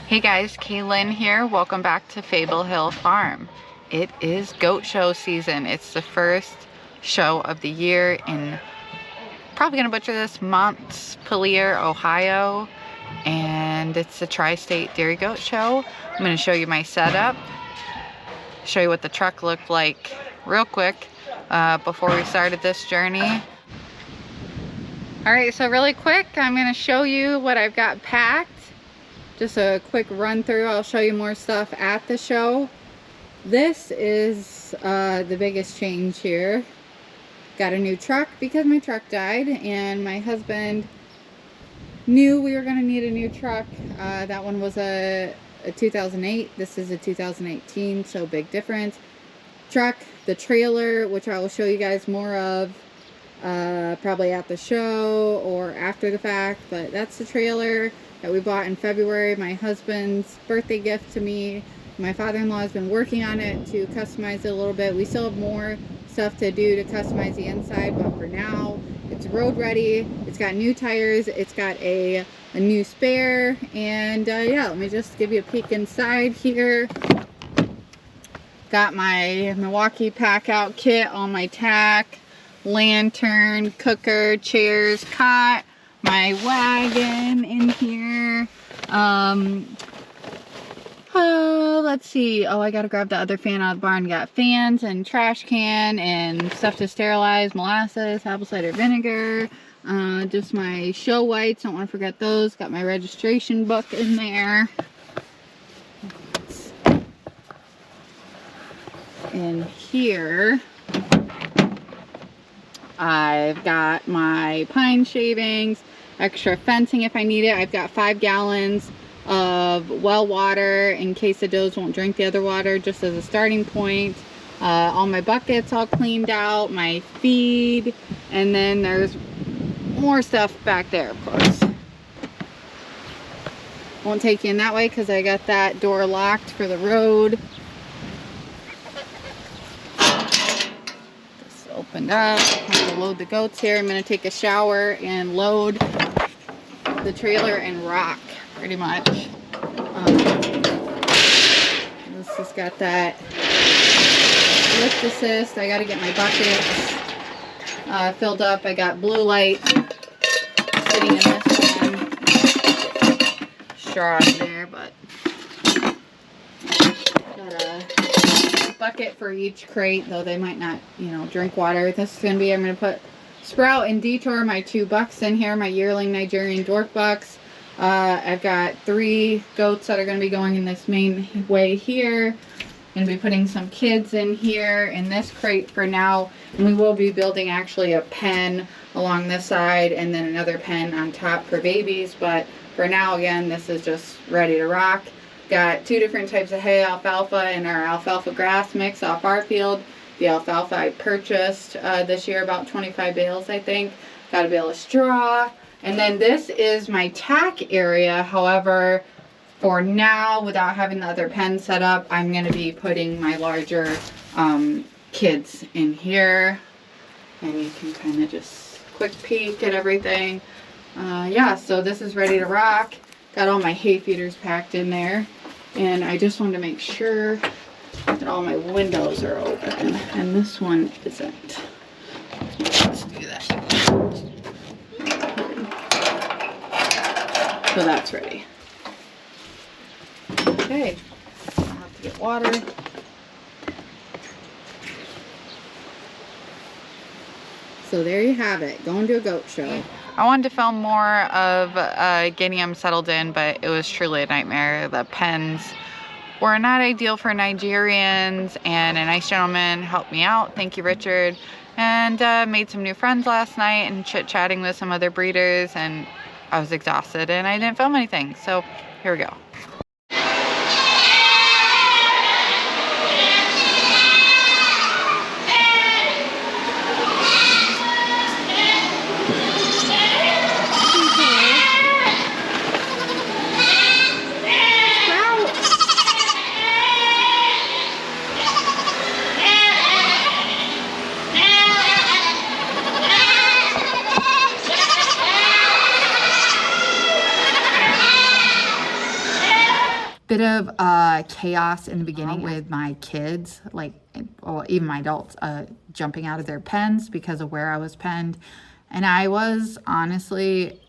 Hey guys, Kaylin here. Welcome back to Fable Hill Farm. It is goat show season. It's the first show of the year in, probably gonna butcher this, Montpelier, Ohio. And it's the Tri-State Dairy Goat Show. I'm gonna show you my setup, show you what the truck looked like real quick before we started this journey. All right, so really quick, I'm gonna show you what I've got packed. Just a quick run through. I'll show you more stuff at the show. This is the biggest change here. Got a new truck because my truck died and my husband knew we were going to need a new truck. That one was a 2008. This is a 2018, so big difference. Truck, the trailer, which I will show you guys more of probably at the show or after the fact, but that's the trailer that we bought in February. My husband's birthday gift to me. My father-in-law has been working on it to customize it a little bit. We still have more stuff to do to customize the inside, but for now it's road ready. It's got new tires, it's got a new spare, and yeah, let me just give you a peek inside here. Got my Milwaukee pack out kit, all my tack, lantern, cooker, chairs, cot, my wagon in here. Let's see. Oh, I gotta grab the other fan out of the barn. Got fans and trash can and stuff to sterilize, molasses, apple cider vinegar, just my show whites, don't want to forget those. Got my registration book in there. In here I've got my pine shavings, extra fencing if I need it. I've got 5 gallons of well water in case the does won't drink the other water, just as a starting point. All my buckets all cleaned out, my feed, and then there's more stuff back there, of course. Won't take you in that way because I got that door locked for the road. Just opened up. I'm going to load the goats here. I'm going to take a shower and load the trailer and rock. Pretty much. This has got that lift assist. I got to get my buckets filled up. I got blue light sitting in this one. Straw there, but got a bucket for each crate, though they might not, you know, drink water. This is going to be, I'm going to put Sprout and Detour, my 2 bucks in here, my yearling Nigerian dwarf bucks. I've got 3 goats that are going to be going in this main way here. Going to be putting some kids in here in this crate for now. And we will be building actually a pen along this side and then another pen on top for babies. But for now, again, this is just ready to rock. Got 2 different types of hay, alfalfa and our alfalfa grass mix off our field. The alfalfa I purchased this year, about 25 bales, I think. Got a bale of straw. And then this is my tack area. However, for now, without having the other pen set up, I'm going to be putting my larger kids in here. And you can kind of just quick peek at everything. Yeah, so this is ready to rock. Got all my hay feeders packed in there. And I just wanted to make sure that all my windows are open. And this one isn't. Let's do that. So that's ready. Okay, I'll have to get water. So there you have it, going to a goat show. I wanted to film more of getting them settled in, but it was truly a nightmare. The pens were not ideal for Nigerians, and a nice gentleman helped me out. Thank you, Richard. And made some new friends last night and chit-chatting with some other breeders, and I was exhausted and I didn't film anything. So here we go. bit of chaos in the beginning with my kids, like, or even my adults, jumping out of their pens because of where I was penned. And I was honestly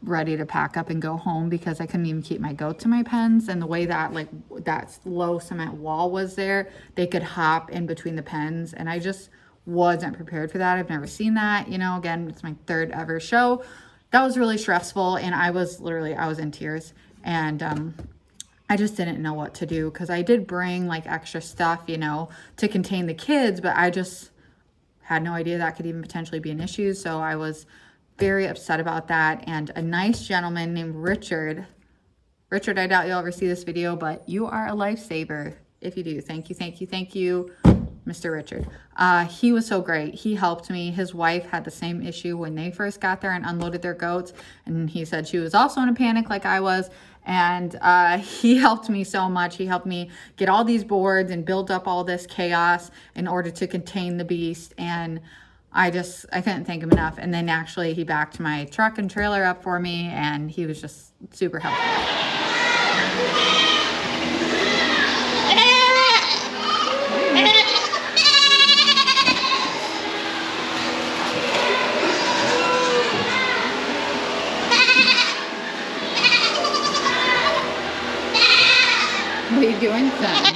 ready to pack up and go home because I couldn't even keep my goats in my pens. And the way that, like, that low cement wall was there, they could hop in between the pens. And I just wasn't prepared for that. I've never seen that. You know, again, it's my third ever show. That was really stressful. And I was in tears. And I just didn't know what to do because I did bring like extra stuff, you know, to contain the kids, but I just had no idea that could even potentially be an issue. So I was very upset about that. And a nice gentleman named Richard, I doubt you'll ever see this video, but you are a lifesaver. If you do, thank you, thank you, thank you, Mr. Richard. He was so great. He helped me. His wife had the same issue when they first got there and unloaded their goats. And he said she was also in a panic like I was. And he helped me so much. He helped me get all these boards and build up all this chaos in order to contain the beast. And I couldn't thank him enough. And then actually he backed my truck and trailer up for me, and he was just super helpful. What are you doing, son?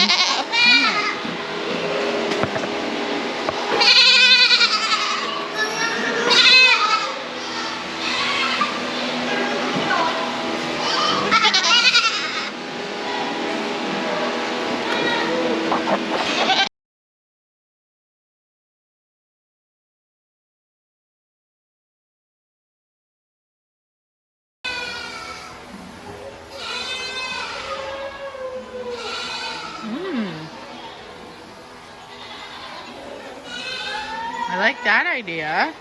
I like that idea.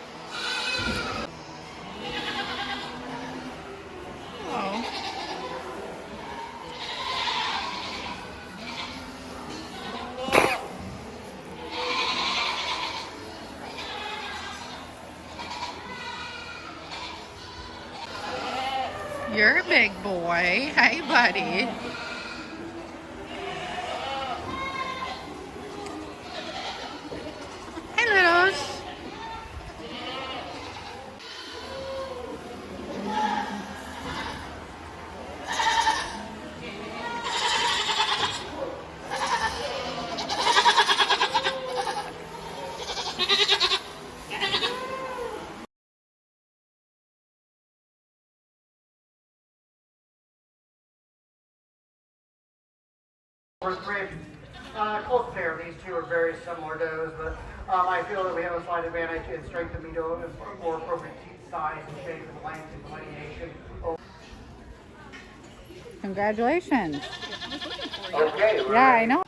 Oh. You're a big boy. Hey, buddy. Hey, littles. Close pair. These two are very similar does, but I feel that we have a slight advantage in strength of meat, more appropriate size and shape and length and delineation. Congratulations. Okay. Yeah, I know.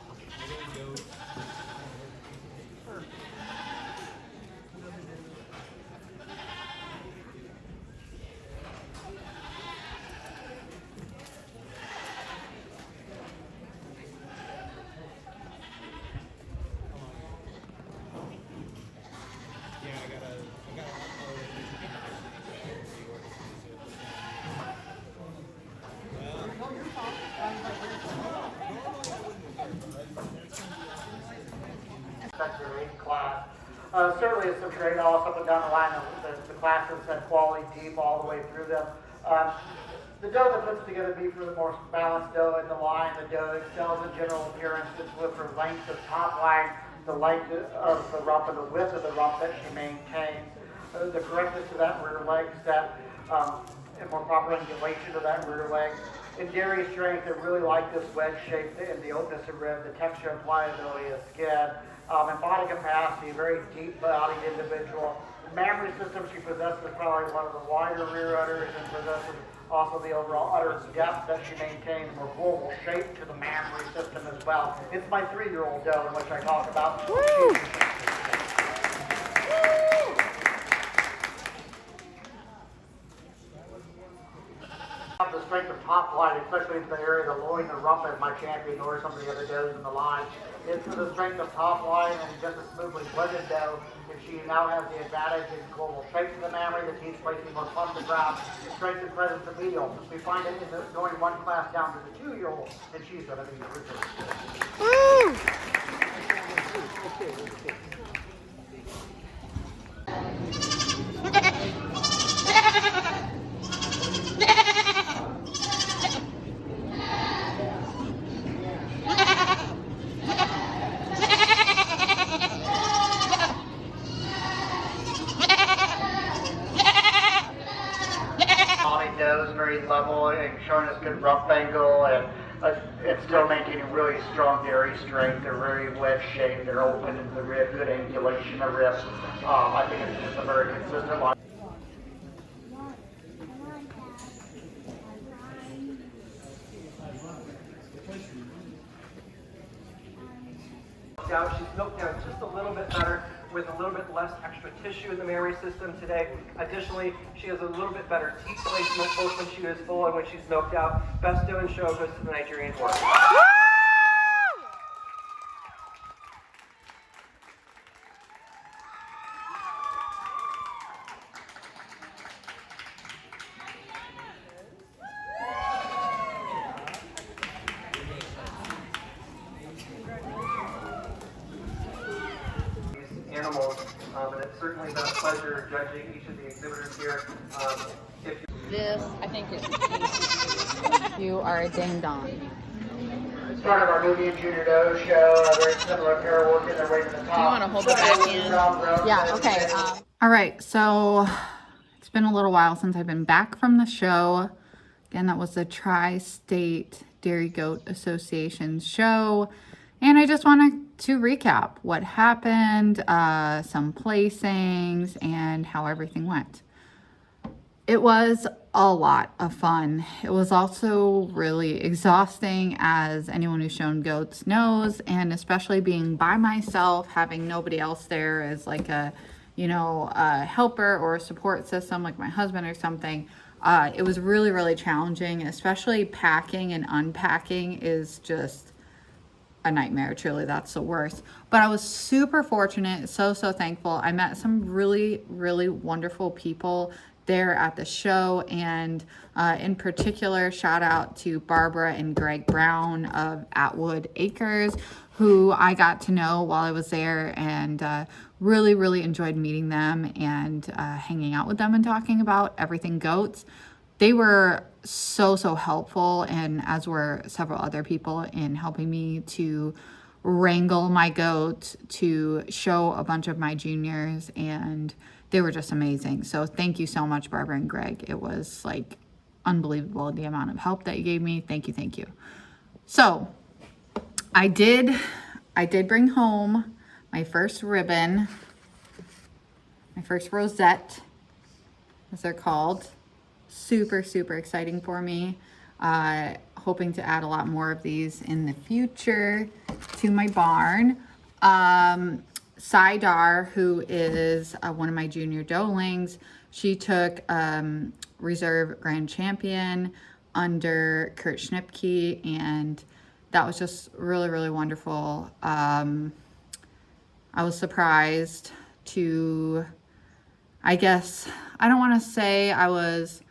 Class. Certainly it's some trade-offs up and down the line. The classes have quality deep all the way through them. The dough that puts together beef for the more balanced dough in the line, the dough excels in general appearance. It's with her length of top line, the length of the rump and the width of the rump that she maintains, the correctness of that rear leg set, and more proper angulation of that rear leg. In dairy strength, I really like this wedge shape and the openness of rib, the texture and pliability of skin. And body capacity, very deep-bodied individual. The mammary system she possesses probably one of the wider rear udders and possesses also the overall udder depth that she maintains, more global shape to the mammary system as well. It's my 3-year-old dough in which I talk about. Woo! The strength of top line, especially in the area of the loin, the rump as my champion, or some of the other does in the line. It's for the strength of top line and just a smoothly blended doe. And she now has the advantage in global strength of the mammary, the teeth placing more plumb to ground, strength and presence of medial. We find it in the going one class down to the 2-year-old, and she's going to be the Woo! Does very level and showing us good rump angle, and it's still maintaining really strong dairy strength. They're very wedge shaped. They're open into the rib, good angulation of rib. I think it's just a very consistent line. She's milked down just a little bit better with a little bit less extra tissue in the mammary system today. Additionally, she has a little bit better teeth placement both when she was full and when she's milked out. Best doe in show goes to the Nigerian horse. Animals, and it's certainly been a pleasure judging each of the exhibitors here. This, I think, is you are a ding dong. It's part of our Nubian Junior Doe show. A very similar pair working their way to the top. Do you want to hold it back in? Yeah, okay. All right, so it's been a little while since I've been back from the show. Again, that was the Tri-State Dairy Goat Association show. And I just wanted to recap what happened, some placings, and how everything went. It was a lot of fun. It was also really exhausting, as anyone who's shown goats knows, and especially being by myself, having nobody else there as like a, a helper or a support system like my husband or something. It was really, really challenging, especially packing and unpacking is just a nightmare. Truly, that's the worst. But I was super fortunate, so thankful. I met some really, really wonderful people there at the show, and in particular, shout out to Barbara and Greg Brown of Atwood Acres, who I got to know while I was there, and really, really enjoyed meeting them and hanging out with them and talking about everything goats. They were so helpful, and as were several other people in helping me to wrangle my goat, to show a bunch of my juniors, and they were just amazing. So thank you so much, Barbara and Greg. It was like unbelievable, the amount of help that you gave me. Thank you. So I did bring home my first ribbon, my first rosette, as they're called. Super Exciting for me. Hoping to add a lot more of these in the future to my barn. Sidar, who is one of my junior doelings, she took reserve grand champion under Kirt Schnipke, and that was just really, really wonderful. I was surprised to, I guess, I don't want to say I was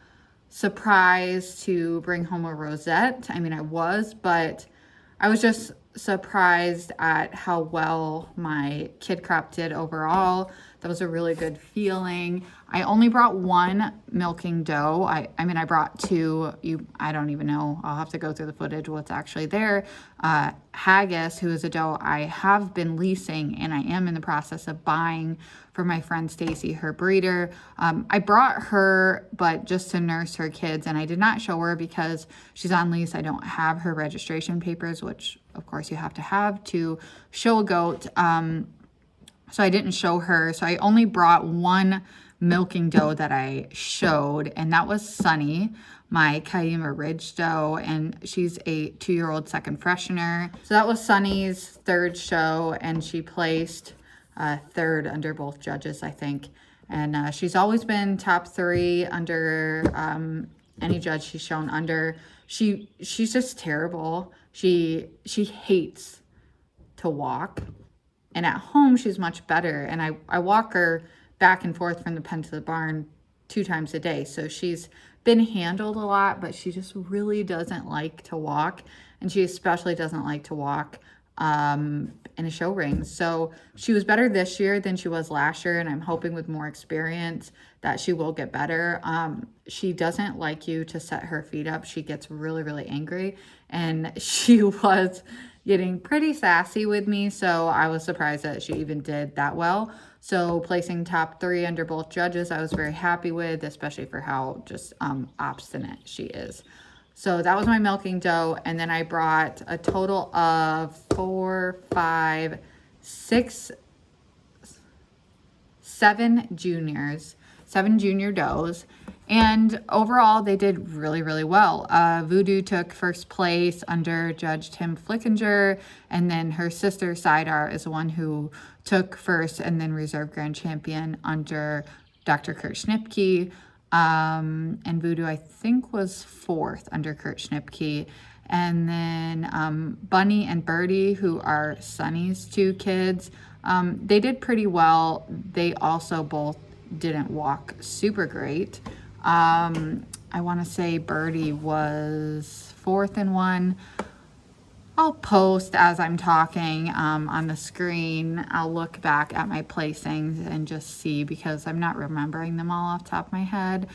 surprised to bring home a rosette. I mean, I was, but I was just surprised at how well my kid crop did overall. That was a really good feeling. I only brought one milking doe. I mean, I brought two. I don't even know. I'll have to go through the footage what's actually there. Haggis, who is a doe I have been leasing, and I am in the process of buying for my friend Stacy, her breeder. I brought her, but just to nurse her kids, and I did not show her because she's on lease. I don't have her registration papers, which of course you have to show a goat. So I didn't show her. So I only brought one milking doe that I showed, and that was Sunny, my Kaima Ridge doe, and she's a 2-year-old second freshener. So that was Sunny's third show, and she placed third under both judges, I think. And she's always been top 3 under any judge she's shown under. She's just terrible. She hates to walk, and at home she's much better. And I walk her back and forth from the pen to the barn 2 times a day, so she's been handled a lot, but she just really doesn't like to walk, and she especially doesn't like to walk in a show ring. So she was better this year than she was last year, and I'm hoping with more experience that she will get better. She doesn't like you to set her feet up. She gets really, really angry, and she was getting pretty sassy with me, so I was surprised that she even did that well. So placing top 3 under both judges, I was very happy with, especially for how just obstinate she is. So that was my milking doe, and then I brought a total of 4, 5, 6, 7 juniors, 7 junior does, and overall they did really, really well. Voodoo took first place under Judge Tim Flickinger, and then her sister Sidar is the one who took first and then reserve grand champion under Dr. Kirt Schnipke. And Voodoo, I think, was 4th under Kirt Schnipke. And then Bunny and Birdie, who are Sunny's 2 kids, they did pretty well. They also both didn't walk super great. I want to say Birdie was 4th in one. I'll post as I'm talking on the screen. I'll look back at my placings and just see, because I'm not remembering them all off the top of my head.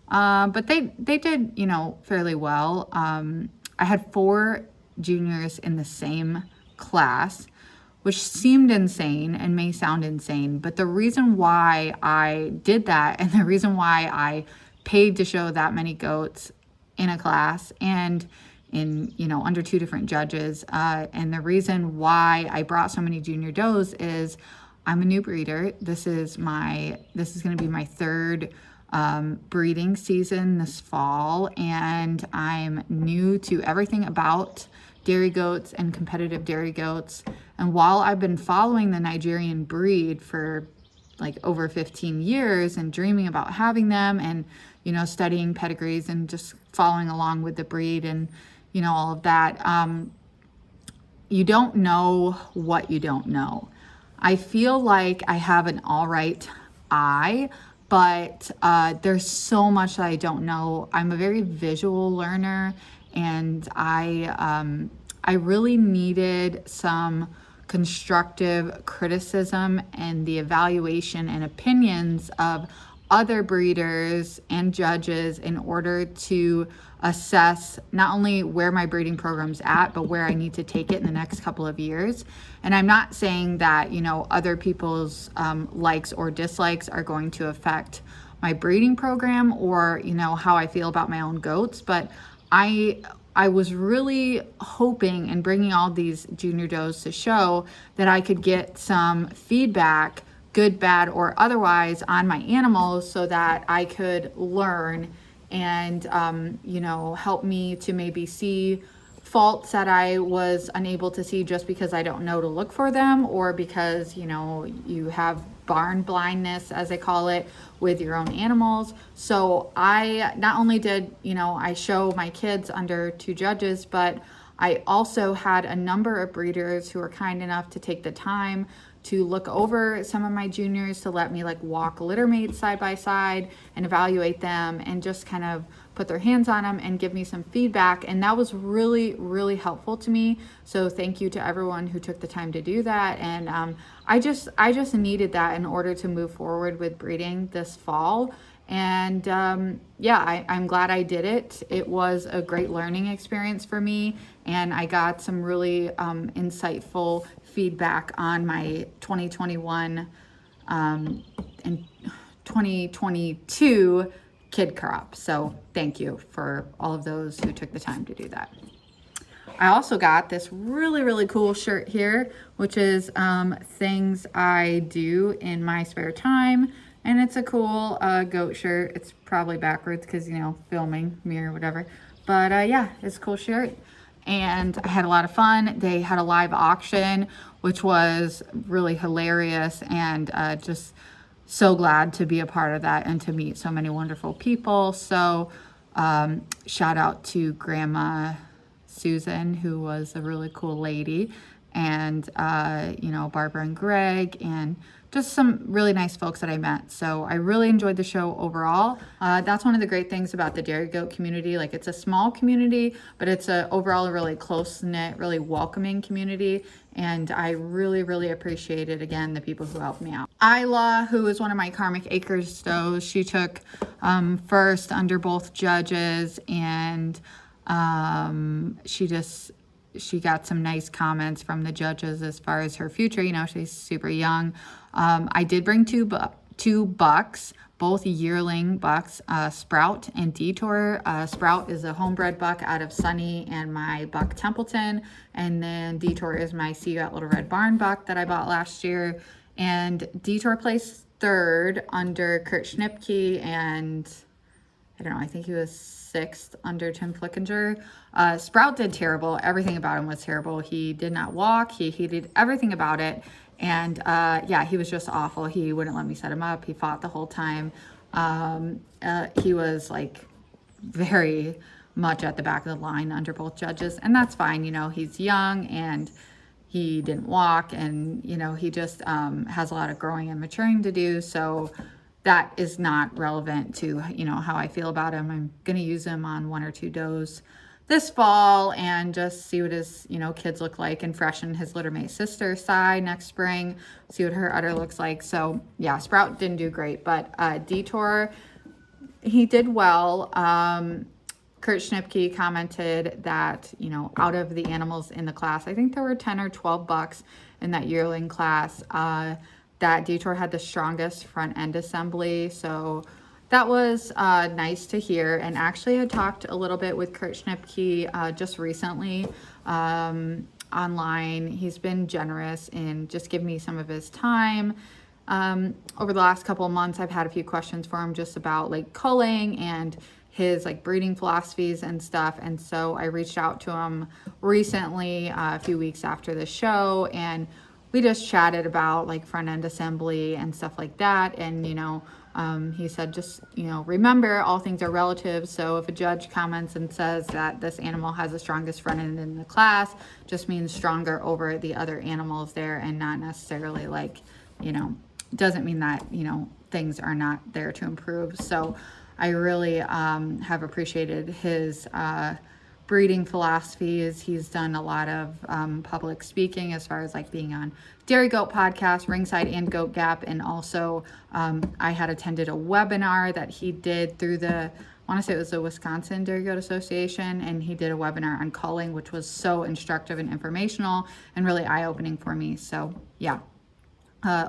But they did, you know, fairly well. I had 4 juniors in the same class, which seemed insane and may sound insane. But the reason why I did that, and the reason why I paid to show that many goats in a class and in, you know, under 2 different judges, and the reason why I brought so many junior does is I'm a new breeder. This is going to be my 3rd breeding season this fall, and I'm new to everything about dairy goats and competitive dairy goats. And while I've been following the Nigerian breed for like over 15 years and dreaming about having them, and, you know, studying pedigrees and just following along with the breed and, you know, all of that, you don't know what you don't know. I feel like I have an all right eye, but there's so much that I don't know. I'm a very visual learner, and I really needed some constructive criticism and the evaluation and opinions of other breeders and judges in order to assess not only where my breeding program's at, but where I need to take it in the next couple of years. And I'm not saying that, you know, other people's likes or dislikes are going to affect my breeding program or, you know, how I feel about my own goats, but I was really hoping and bringing all these junior does to show that I could get some feedback, good, bad, or otherwise, on my animals so that I could learn and, you know, help me to maybe see faults that I was unable to see just because I don't know to look for them, or because, you know, you have barn blindness, as they call it, with your own animals. So I not only did, you know, I show my kids under 2 judges, but I also had a number of breeders who were kind enough to take the time to look over some of my juniors, to let me like walk litter mates side by side and evaluate them and just kind of put their hands on them and give me some feedback. And that was really, really helpful to me. So thank you to everyone who took the time to do that. And I just needed that in order to move forward with breeding this fall. And yeah, I'm glad I did it. It was a great learning experience for me, and I got some really insightful feedback on my 2021 and 2022 kid crop. So thank you for all of those who took the time to do that. I also got this really, really cool shirt here, which is things I do in my spare time. And it's a cool goat shirt. It's probably backwards because, you know, filming me or whatever. But yeah, it's a cool shirt. And I had a lot of fun. They had a live auction, which was really hilarious, and just so glad to be a part of that and to meet so many wonderful people. So Shout out to Grandma Susan, who was a really cool lady, and you know, Barbara and Greg, and just some really nice folks that I met. So I really enjoyed the show overall. That's one of the great things about the Dairy Goat community. Like, it's a small community, but it's a overall a really close-knit, really welcoming community. And I really, really appreciated, again, the people who helped me out. Isla, who is one of my Karmic Acres stows, she took first under both judges, and she got some nice comments from the judges as far as her future. You know, she's super young. I did bring two bucks, both yearling bucks, Sprout and Detour. Sprout is a homebred buck out of Sunny and my buck Templeton. And then Detour is my See You at Little Red Barn buck that I bought last year. And Detour placed third under Kirt Schnipke, and I don't know, I think he was sixth under Tim Flickinger. Sprout did terrible. Everything about him was terrible. He did not walk. He hated everything about it. And yeah, he was just awful. He wouldn't let me set him up. He fought the whole time. He was like very much at the back of the line under both judges. And that's fine. You know, he's young and he didn't walk, and, you know, he just has a lot of growing and maturing to do. So that is not relevant to, you know, how I feel about him. I'm going to use him on 1 or 2 does this fall and just see what his, you know, kids look like, and freshen his littermate sister side next spring, see what her udder looks like. So yeah, Sprout didn't do great, but Detour, he did well. Kirt Schnipke commented that, you know, out of the animals in the class, I think there were 10 or 12 bucks in that yearling class, that Detour had the strongest front end assembly. So that was nice to hear. And actually I talked a little bit with Kirt Schnipke just recently online. He's been generous in just giving me some of his time. Over the last couple of months, I've had a few questions for him just about like culling and his like breeding philosophies and stuff. And so I reached out to him recently, a few weeks after the show, and we just chatted about like front end assembly and stuff like that. And, you know, he said, just, you know, remember, all things are relative. So if a judge comments and says that this animal has the strongest front end in the class, just means stronger over the other animals there, and not necessarily like, you know, doesn't mean that, you know, things are not there to improve. So I really have appreciated his breeding philosophies. He's done a lot of public speaking as far as like being on Dairy Goat podcast, Ringside and Goat Gap. And also I had attended a webinar that he did through I want to say it was the Wisconsin Dairy Goat Association, and he did a webinar on culling, which was so instructive and informational and really eye-opening for me. So yeah,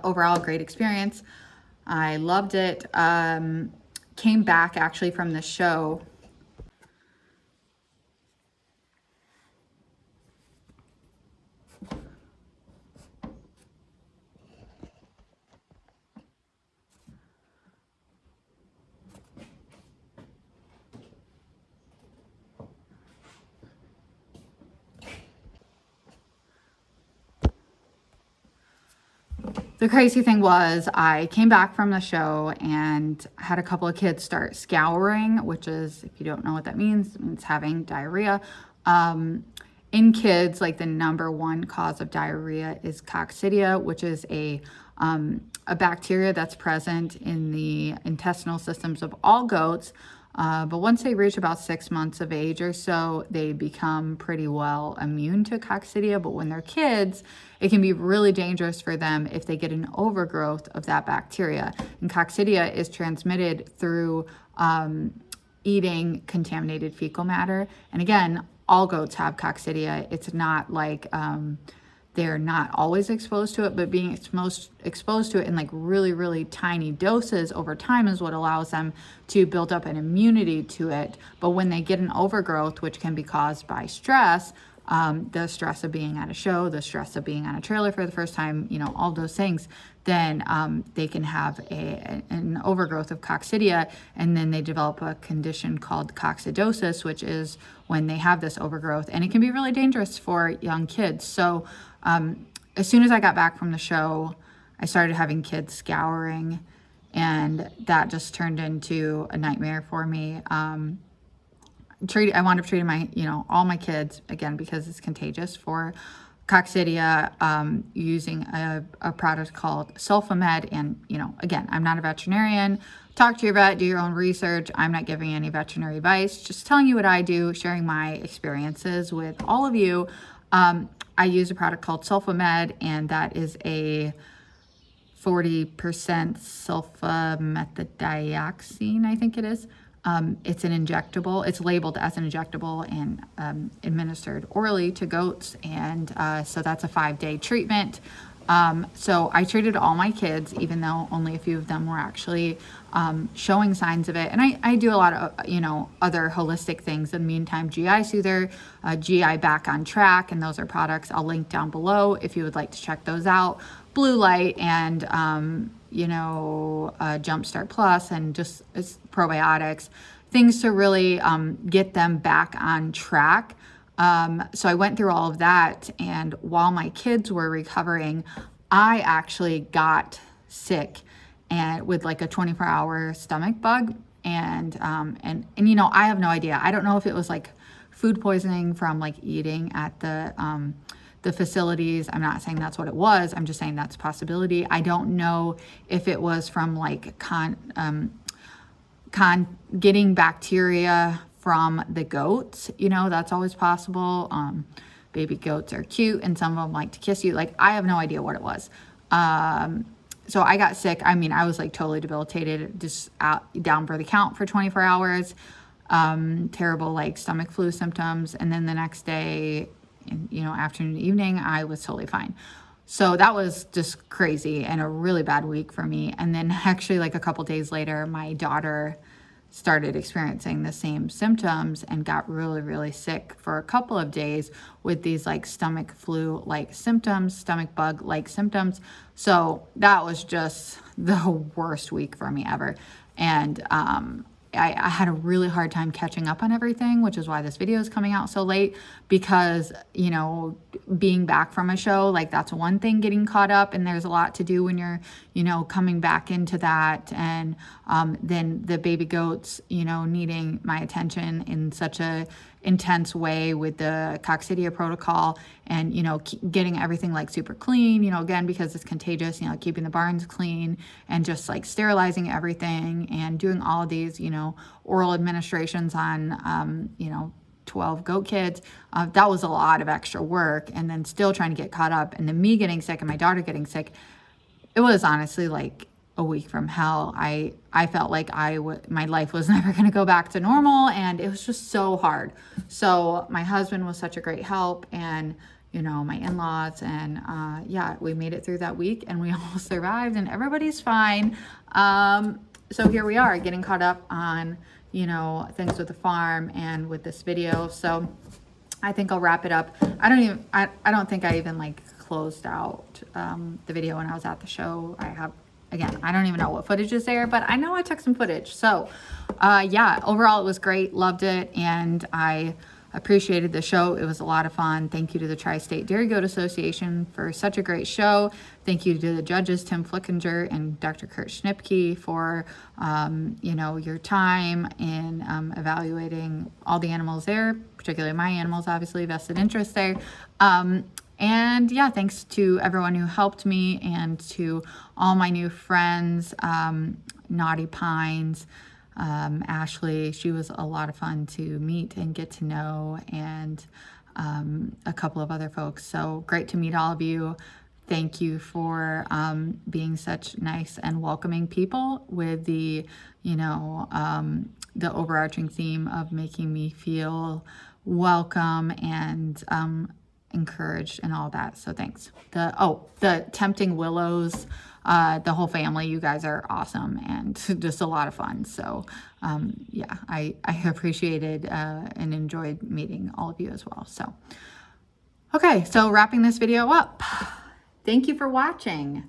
overall great experience. I loved it. Came back actually from the show. The crazy thing was I came back from the show and had a couple of kids start scouring, which is, if you don't know what that means, it means having diarrhea. In kids, like the number one cause of diarrhea is coccidia, which is a bacteria that's present in the intestinal systems of all goats. But once they reach about 6 months of age or so, they become pretty well immune to coccidia. But when they're kids, it can be really dangerous for them if they get an overgrowth of that bacteria. And coccidia is transmitted through eating contaminated fecal matter. And again, all goats have coccidia. It's not like they're not always exposed to it, but being exposed to it in like really, really tiny doses over time is what allows them to build up an immunity to it. But when they get an overgrowth, which can be caused by stress, the stress of being at a show, the stress of being on a trailer for the first time, you know, all those things, then they can have an overgrowth of coccidia, and then they develop a condition called coccidosis, which is when they have this overgrowth, and it can be really dangerous for young kids. So as soon as I got back from the show, I started having kids scouring, and that just turned into a nightmare for me. I wound up treating my, all my kids, again, because it's contagious, for coccidia, using a product called Sulfamed. And, again, I'm not a veterinarian. Talk to your vet, do your own research. I'm not giving any veterinary advice, just telling you what I do, sharing my experiences with all of you. I use a product called Sulfamed, and that is a 40% sulfamethoxidine, I think it is. It's an injectable. It's labeled as an injectable and administered orally to goats. And so that's a 5-day treatment. So I treated all my kids, even though only a few of them were actually showing signs of it. And I do a lot of, other holistic things. In the meantime, GI Soother, GI Back on Track, and those are products I'll link down below if you would like to check those out. Blue Light and, Jumpstart Plus, and just probiotics, things to really get them back on track. So I went through all of that, and while my kids were recovering, I actually got sick and with like a 24-hour stomach bug. And I have no idea. I don't know if it was like food poisoning from like eating at the facilities. I'm not saying that's what it was. I'm just saying that's a possibility. I don't know if it was from like getting bacteria from the goats. That's always possible. Baby goats are cute, and some of them like to kiss you. Like, I have no idea what it was. So I got sick. I mean, I was like totally debilitated, just down for the count for 24 hours. Terrible like stomach flu symptoms. And then the next day, afternoon, evening, I was totally fine. So that was just crazy and a really bad week for me. And then actually like a couple days later, my daughter started experiencing the same symptoms and got really, really sick for a couple of days with these like stomach flu like symptoms, stomach bug like symptoms. So that was just the worst week for me ever. And I had a really hard time catching up on everything, which is why this video is coming out so late, because, being back from a show, like that's one thing, getting caught up, and there's a lot to do when you're, coming back into that. And then the baby goats, needing my attention in such a intense way with the coccidia protocol, and getting everything like super clean, again, because it's contagious, keeping the barns clean and just like sterilizing everything and doing all of these oral administrations on 12 goat kids. That was a lot of extra work, and then still trying to get caught up, and then me getting sick and my daughter getting sick. It was honestly like a week from hell. I felt like my life was never going to go back to normal, and it was just so hard. So my husband was such a great help, and my in-laws, and we made it through that week, and we all survived, and everybody's fine. So here we are, getting caught up on things with the farm and with this video. So I think I'll wrap it up. I don't think I even like closed out the video when I was at the show. I don't even know what footage is there, but I know I took some footage. So overall it was great. Loved it. And I appreciated the show. It was a lot of fun. Thank you to the Tri-State Dairy Goat Association for such a great show. Thank you to the judges, Tim Flickinger and Dr. Kirt Schnipke, for, your time in evaluating all the animals there, particularly my animals, obviously, vested interest there. Thanks to everyone who helped me, and to all my new friends, Naughty Pines, Ashley. She was a lot of fun to meet and get to know, and a couple of other folks. So great to meet all of you. Thank you for being such nice and welcoming people with the overarching theme of making me feel welcome and encouraged and all that. So thanks. The Tempting Willows, the whole family, you guys are awesome and just a lot of fun. So I appreciated and enjoyed meeting all of you as well. So okay, so wrapping this video up. Thank you for watching.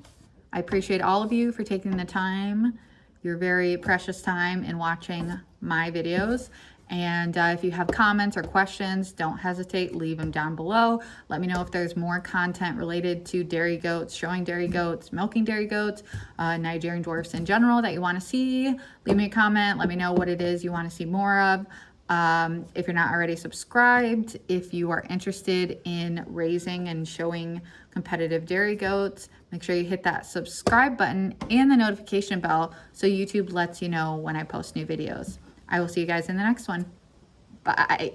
I appreciate all of you for taking the time, your very precious time, in watching my videos. And if you have comments or questions, don't hesitate, leave them down below. Let me know if there's more content related to dairy goats, showing dairy goats, milking dairy goats, Nigerian dwarfs in general that you want to see. Leave me a comment. Let me know what it is you want to see more of. If you're not already subscribed, if you are interested in raising and showing competitive dairy goats, make sure you hit that subscribe button and the notification bell so YouTube lets you know when I post new videos. I will see you guys in the next one. Bye.